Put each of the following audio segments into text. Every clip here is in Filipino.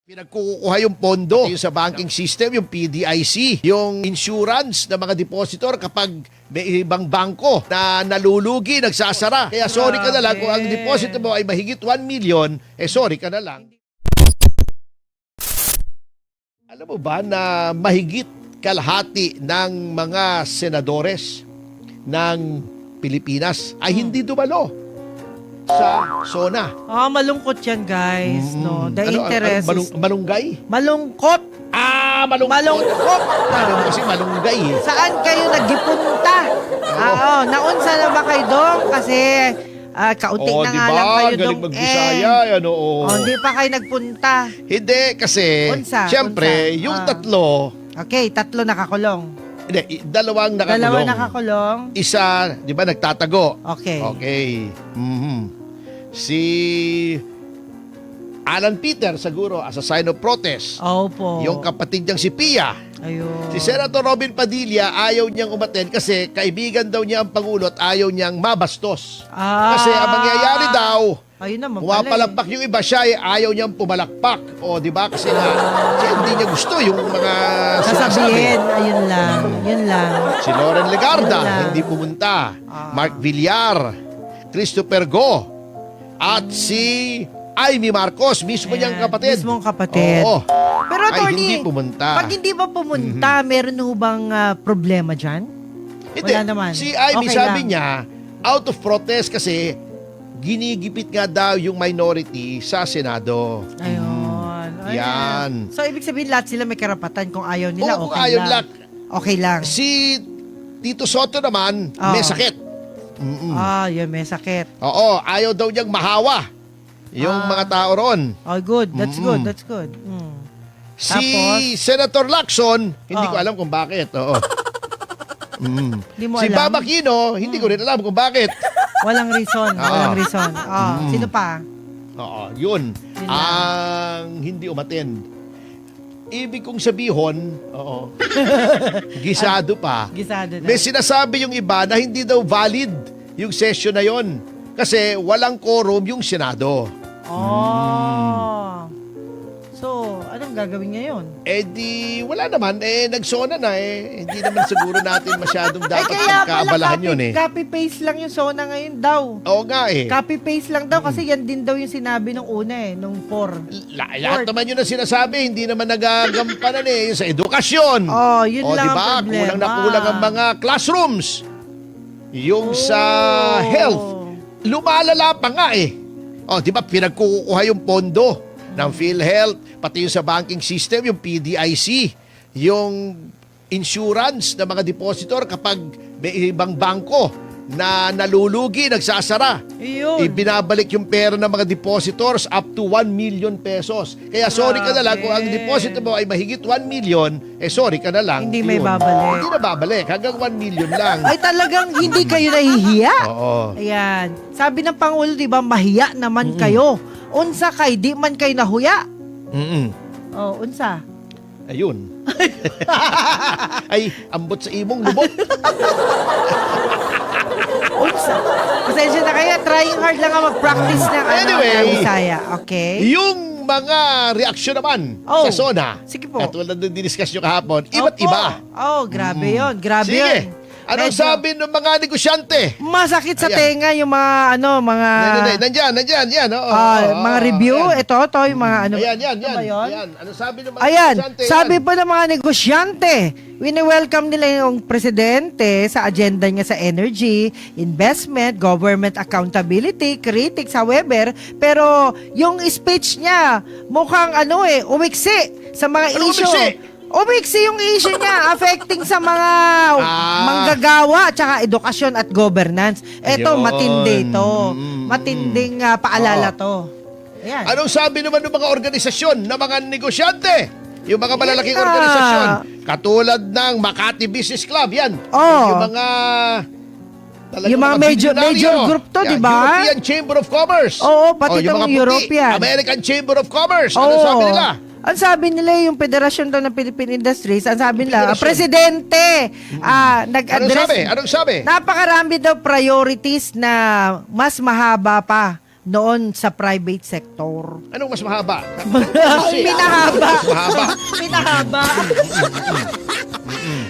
Pinagkukuha yung pondo yung sa banking system, yung PDIC, yung insurance ng mga depositor kapag may ibang bangko na nalulugi, nagsasara. Kaya sorry ka na lang kung ang deposito mo ay mahigit 1 million, sorry ka na lang. Alam mo ba na mahigit kalahati ng mga senadores ng Pilipinas ay hindi dumalo sa SONA? Malungkot yan, guys. No? The interest is... Malunggay? Malungkot. Malungkot. Malungkot. Kasi malunggay eh. Saan kayo nagdipunta? Naunsa na ba kayo doon? Kasi kaunti na nga lang kayo doon. Galing mag-Bisaya. Hindi pa kayo nagpunta. Hindi, kasi siyempre, yung tatlo... Okay, 3 nakakulong. Hindi, dalawang nakakulong. Dalawang nakakulong. Isa, di ba, nagtatago. Okay. Okay. Si Alan Peter, siguro, as a sign of protest. Opo. Yung kapatid niyang si Pia. Ayun. Si Senator Robin Padilla, ayaw niyang umaten kasi kaibigan daw niya ang Pangulo at ayaw niyang mabastos. Kasi ang mangyayari daw, ayun naman pumapalakpak yung iba, siya ayaw niyang pumalakpak. O, di ba? Kasi siya hindi niya gusto yung mga sasabihin. Ayun lang. Yun lang. Si Loren Legarda, hindi pumunta. Mark Villar, Christopher Go, at si Amy Marcos, mismo niyang kapatid. Mismong kapatid. Oo. Pero Ay, attorney, hindi pumunta. pag hindi ba pumunta, meron ho bang problema dyan? Hindi. Wala naman. Si Amy, Okay sabi lang. niya, out of protest kasi ginigipit nga daw yung minority sa Senado. Ayun. Yan. So, ibig sabihin lahat sila may karapatan. Kung ayaw nila, Oo, kung okay ayaw lang. nila. Okay lang. Si Tito Soto naman, may sakit. Yun, may sakit. Oo, ayaw daw niyang mahawa yung mga tao ron. Oh, good. That's good. That's good. Si Tapos? Senator Lacson, hindi ko alam kung bakit. Oo. Hindi mo Si alam? Bam Aquino, hindi ko rin alam kung bakit. Walang reason. Walang reason. Sino pa? Oo, yun. Ang hindi umattend. Ibig kong sabihin, gisado pa. Gisado na. May sinasabi yung iba na hindi daw valid yung session na yon kasi walang quorum yung Senado. So, anong gagawin ngayon? Di wala naman. Nagsona na Hindi naman siguro natin masyadong dapat kaya kaabalahan yun copy-paste lang yung SONA ngayon daw. Oo nga Copy-paste lang daw kasi yan din daw yung sinabi nung una nung 4. Lahat naman yun ang sinasabi, hindi naman nagagampanan yung sa edukasyon. Yun lang diba? ang problema. Kulang na kulang ang mga classrooms. Yung sa health, lumalala pa nga diba pinagkukuha yung pondo ng PhilHealth, pati yung sa banking system, yung PDIC, yung insurance ng mga depositor kapag may ibang bangko na nalulugi, nagsasara. Ibinabalik yung pera ng mga depositors up to 1 million pesos. Kaya sorry ka na lang kung ang deposito mo ay mahigit 1 million, sorry ka na lang. Hindi may babalik. Hindi na babalik. Hanggang 1 million lang. Ay talagang hindi kayo nahihiya. Oo. Ayan. Sabi ng Pangulo, di ba, mahiya naman kayo. Unsa kay di man kay nahuya. Unsa? Ayun. Ay, ambot sa imong lubot. Unsa? Pasensya na kayo. Trying hard lang mag-practice ng Bisaya. Okay? Yung mga reaksyon naman sa SONA. Sige po. Katulad ng diniscuss nyo kahapon, iba't iba. Grabe yun. Grabe Sige. yun. Anong sabi ng mga negosyante? Masakit sa tenga yung mga Nandyan, yan. mga review. Ito, yung mga Ayan. Ano ba yun? Ayan. Anong sabi ng mga Ayan, negosyante? sabi po ng mga negosyante, wini-welcome nila yung presidente sa agenda niya sa energy, investment, government accountability, critics, however, pero yung speech niya mukhang umiksi sa mga issue. Umiksi yung issue niya affecting sa mga manggagawa tsaka edukasyon at governance. Ito, Ayun. matindi ito. Matinding paalala to. Ayan. Anong sabi naman ng mga organisasyon, ng mga negosyante? Yung mga malalaking organisasyon. Katulad ng Makati Business Club, yan. Yung mga... Yung mga major group to, di ba? European Chamber of Commerce. Oo, pati itong puti, European. American Chamber of Commerce. Ano sabi nila? Ang sabi nila yung Federasyon daw ng Philippine Industries, ang sabi nila, Presidente, nag-address. Anong sabi? Napakarami daw priorities na mas mahaba pa noon sa private sector. Anong mas mahaba? Pinahaba. Mas mahaba. Pinahaba.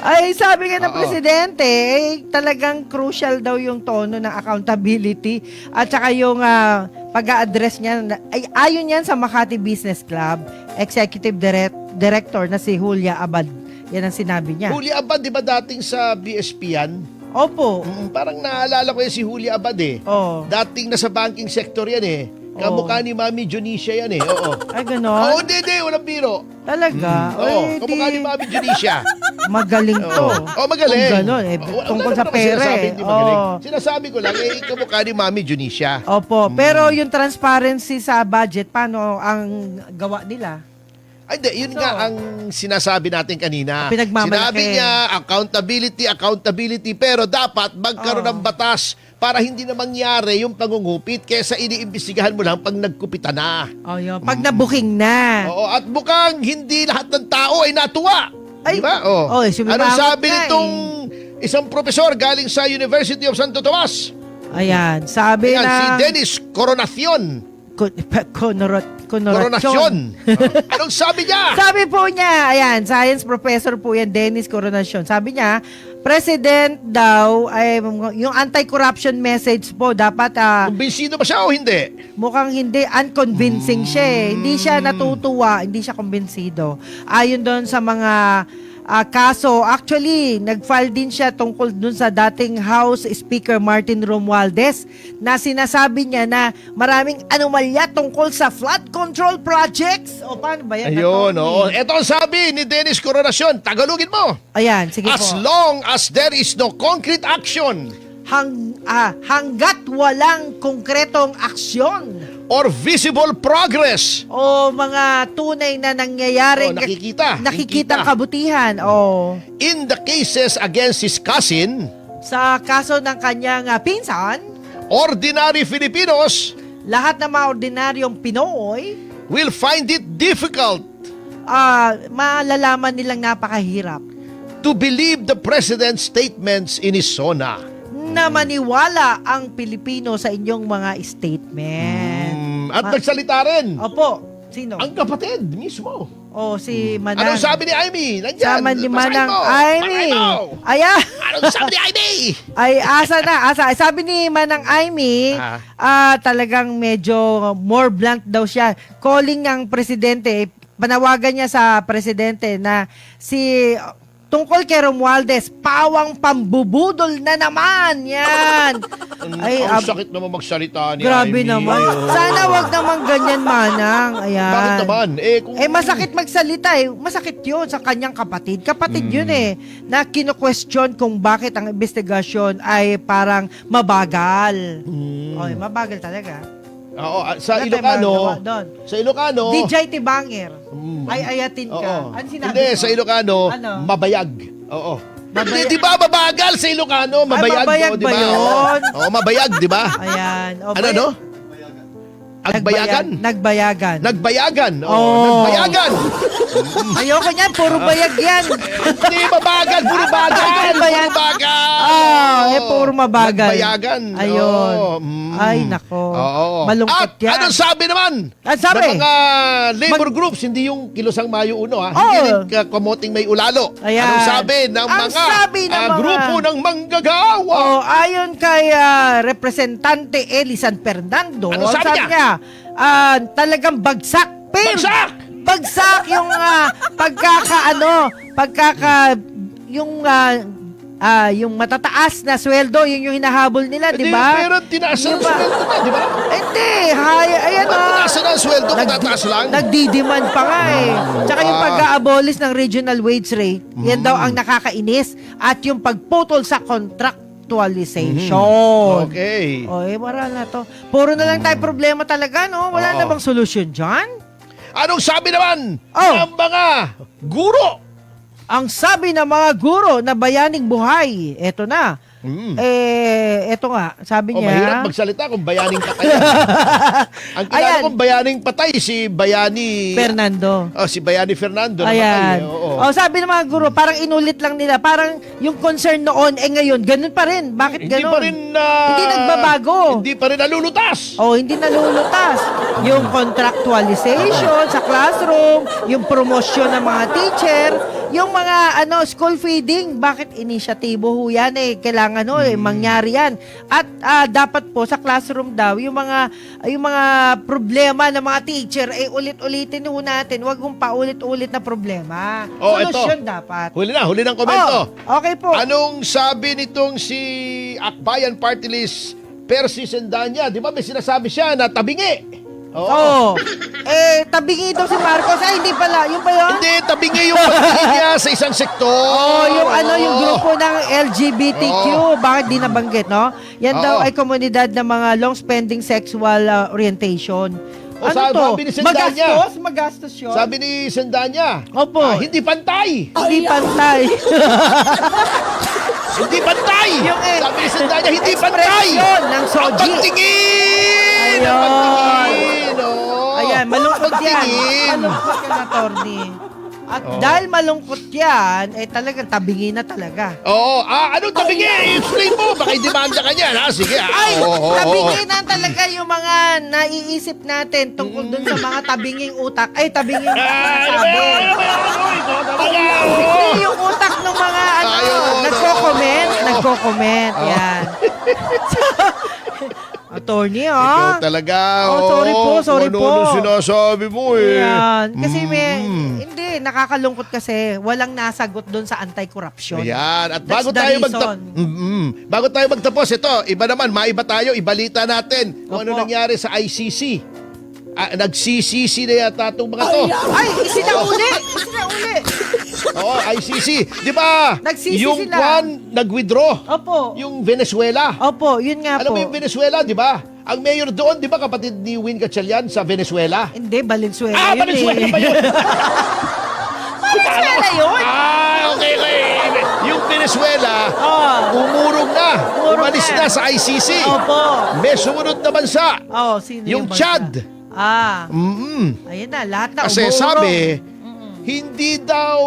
Ay, sabi nga ng Oo. presidente, talagang crucial daw yung tono ng accountability at saka yung pag-a-address niya. Ay, ayon yan sa Makati Business Club, Executive Director na si Julia Abad. Yan ang sinabi niya. Julia Abad, di ba dating sa BSP yan? Opo. Parang naalala ko yan si Julia Abad eh. Oh. Dating nasa banking sector yan eh. Kamukha ni Mami Junicia yan eh. Oo. Ay, ganon? Oo, hindi. Walang biro. Talaga? Oo, Ay, kamukha ni di- Mami Junicia. Magaling to. Oo, magaling. Kung ganon, tungkol sa pera Sinasabi, eh. hindi magaling. Oo. Sinasabi ko lang, kamukha ni Mami Junicia. Opo, pero yung transparency sa budget, paano ang gawa nila? Ay, di, yun So, nga ang sinasabi natin kanina. Pinagmamalaki. Sinabi niya, accountability, pero dapat magkaroon Oo. ng batas para hindi na mangyari yung pangungupit kesa iniimbestigahan mo lang pag nagkupitan na. Oh, yun. Pag nabuking na. Oo, at mukhang hindi lahat ng tao ay natuwa. Ay, Di ba? Oh. sumimangot Anong sabi nga nitong isang profesor galing sa University of Santo Tomas? Ayan, sabi Ayan, si na... Dennis Coronacion. Coronation. Anong sabi niya? Sabi po niya, ayan, science professor po yan, Dennis Coronation. Sabi niya, President daw, ay, yung anti-corruption message po, dapat Kumbinsido ba siya o hindi? mukhang hindi, unconvincing siya eh. Hindi siya natutuwa, hindi siya kumbinsido. Ayon doon sa mga kaso, actually, nag-file din siya tungkol dun sa dating House Speaker Martin Romualdez na sinasabi niya na maraming anomalya tungkol sa flood control projects. O paano ba yan? Ayun, oo. Atty.? Ito ang sabi ni Dennis Coronacion. Tagalogin mo. Ayan, sige As po. long as there is no concrete action Hanggat walang konkretong aksyon or visible progress. o mga tunay na nangyayaring nakikitang kabutihan o In the cases against his cousin, sa kaso ng kanyang pinsan, ordinary Filipinos lahat ng mga ordinaryong Pinoy, will find it difficult malalaman nilang napakahirap to believe the president's statements in his SONA. na maniwala ang Pilipino sa inyong mga statement. At nagsalita rin Opo, sino? ang kapatid mismo. O si Manang. Anong sabi ni Amy? Nandyan. Sama ni Basahin Manang mo. Amy. Basahin mo. Ayan. Anong sabi ni Amy? Ay, asa. Sabi ni Manang Amy, talagang medyo more blunt daw siya. Calling ang presidente, panawagan niya sa presidente na tungkol kay Romualdez, pawang pambubudol na naman. Yan. Ang sakit naman magsalita ni Grabe Amy. naman. Sana wag naman ganyan, Manang. Ayan. Bakit naman? Masakit magsalita eh. Masakit yun sa kanyang kapatid. Kapatid yun eh. Na kino-question kung bakit ang investigasyon ay parang mabagal. Oy, mabagal talaga. Oo, sa Wala tayong Ilocano, magagawa doon. sa Ilocano, DJ Tibanger. Ay, ayatin ka. oo. Ano sinabi Hindi, mo? sa Ilocano, Ano? mabayag. Oo. Mabayag. Hindi, di ba mabagal sa Ilocano? Mabayag, mabayag di ba yun? Oo, mabayag, di ba? Ayan. O, Ano, no? Agbayagan? Nagbayagan. Nagbayagan. Oo, Oh. nagbayagan. Ayoko niyan, puro bayag yan. Hindi mabagal, puro bagal. Ano ba yan? Puro bagal. Puro mabagal. Nagbayagan. Ayun. Oo. Ay, nako. Oo. Malungkot At yan. anong sabi naman? Ang sabi? Ng mga labor groups, hindi yung Kilosang Mayo Uno, ha? Oo. Hindi rin kamoting may ulalo. Ayan. Anong sabi ng Ang mga sabi ng mga- grupo ng manggagawa? Ayon kay Representante Eli San Fernando, Ano ang sabi niya, talagang bagsak. Bagsak! Bagsak yung yung matataas na sweldo, yun yung hinahabol nila, di Hindi, ba? pero tinaas na Di ang ba? sweldo na, di ba? Hindi, ayan Ba't tinaas na ang sweldo? Tataas lang? Nagdi-demand pa nga eh. Tsaka yung pag-a-abolish ng regional wage rate, yan daw ang nakakainis. At yung pagputol sa contractualization. Okay. O, wala na to. Puro na lang tayo problema talaga, no? Wala Oo. na bang solusyon dyan? Anong sabi naman Oh. ng mga guro? Ang sabi ng mga guro na bayaning buhay, eto na. Eto nga, sabi niya. Mahirap magsalita kung bayaning patay. Ang kilala Ayan. kong bayaning patay, si Bayani... Fernando. Si Bayani Fernando. Ayan. Namatay, oo. Oh, sabi ng mga guro, parang inulit lang nila. Parang yung concern noon, ngayon, ganun pa rin. Bakit Hindi ganun? pa rin Hindi nagbabago. Hindi pa rin nalulutas. Oh, hindi nalulutas. Yung contractualization sa classroom, yung promosyon ng mga teacher, yung mga school feeding, bakit inisyatibo ho yan kailangan mangyari yan. At dapat po sa classroom daw yung mga problema ng mga teacher ulit-ulitin ho natin. Huwag kong paulit-ulit na problema. Oh, Solusyon ito. dapat. Huli ng komento. Okay po. Anong sabi nitong si Akbayan Party List Percy Sendanya? Di ba may sinasabi siya na tabingi? Oo. Tabingi daw si Marcos. Ay, hindi pala. Yung ba yun? Hindi, tabingi yung pagtingin niya sa isang sektor. Yung grupo ng LGBTQ, bakit di nabanggit, no? Yan daw ay komunidad ng mga long-spending sexual orientation. Sabi ni Sendanya. Magastos yun. Sabi ni Sendanya. Opo. Hindi pantay. Hindi pantay. Hindi pantay. Sabi ni Sendanya, hindi pantay. Expression ng Ang soji. pagtingin. Ang Ayun. pagtingin. Ayan, malungkot yan. Pagtingin. Malungkot yan, attorney. At dahil malungkot yan, talagang tabingi na talaga. Oo. Anong tabingi? Explain mo. Baka i-demanda ka niyan. Sige. Ay, tabingi na talaga yung mga naiisip natin tungkol dun sa mga tabinging utak. Ay, tabinging sabi. Hindi yung utak ng mga nagko-comment. Yan. Attorney, Ikaw talaga. sorry po. Ano sinasabi mo Yan. Kasi hindi, nakakalungkot kasi walang nasagot doon sa anti-corruption. Ayan. At That's bago the tayo reason. bago tayo magtapos, ito, iba naman, maiba tayo, ibalita natin kung ano Opo. nangyari sa ICC. Nag-CCC na yata itong mga to. Ay, isinauli! Oo, ICC. Di ba? Nag-CC yung sila. Juan nag-withdraw. Opo. Yung Venezuela. Opo, yun nga Alam po. mo yung Venezuela, di ba? Ang mayor doon, di ba kapatid ni Win Gatchalian sa Venezuela? Hindi, Valenzuela yun Valenzuela ba yun? Valenzuela yun? Okay. Yung Venezuela, umurong na. Umurong Umalis na. na sa ICC. Opo. May sumunod na bansa. Sino Yung bansa? Chad. Ayun na, lahat na Kasi umurong. sabi, hindi daw